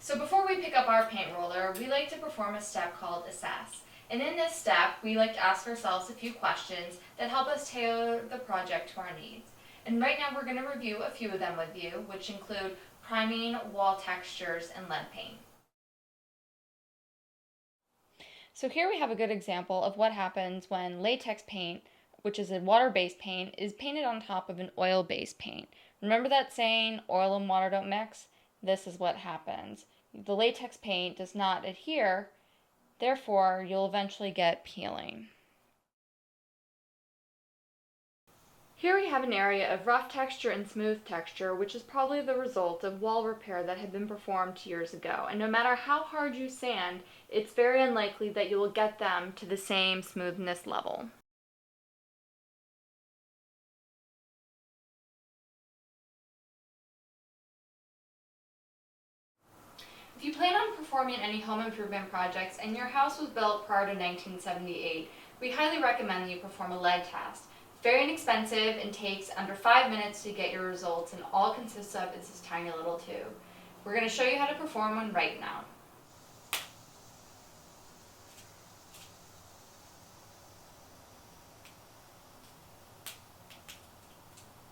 So before we pick up our paint roller, we like to perform a step called assess. And in this step, we like to ask ourselves a few questions that help us tailor the project to our needs. And right now we're going to review a few of them with you, which include priming, wall textures, and lead paint. So here we have a good example of what happens when latex paint, which is a water-based paint, is painted on top of an oil-based paint. Remember that saying, oil and water don't mix? This is what happens. The latex paint does not adhere, therefore you'll eventually get peeling. Here we have an area of rough texture and smooth texture, which is probably the result of wall repair that had been performed years ago. And no matter how hard you sand, it's very unlikely that you will get them to the same smoothness level. If you plan on performing any home improvement projects and your house was built prior to 1978, we highly recommend that you perform a lead test. Very inexpensive and takes under 5 minutes to get your results, and all it consists of is this tiny little tube. We're going to show you how to perform one right now.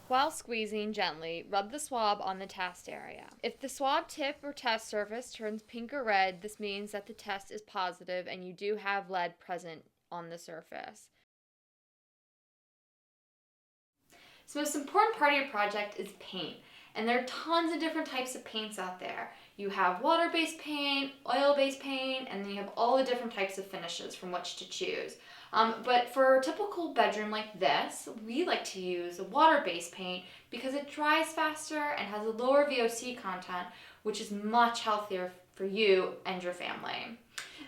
While squeezing gently, rub the swab on the test area. If the swab tip or test surface turns pink or red, this means that the test is positive and you do have lead present on the surface. So the most important part of your project is paint. And there are tons of different types of paints out there. You have water-based paint, oil-based paint, and then you have all the different types of finishes from which to choose. But for a typical bedroom like this, we like to use a water-based paint because it dries faster and has a lower VOC content, which is much healthier for you and your family.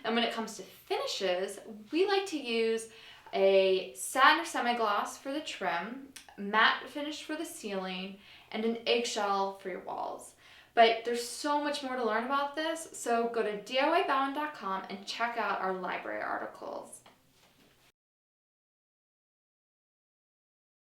And when it comes to finishes, we like to use a satin or semi-gloss for the trim, matte finish for the ceiling, and an eggshell for your walls. But there's so much more to learn about this, so go to DIYBauen.com and check out our library articles.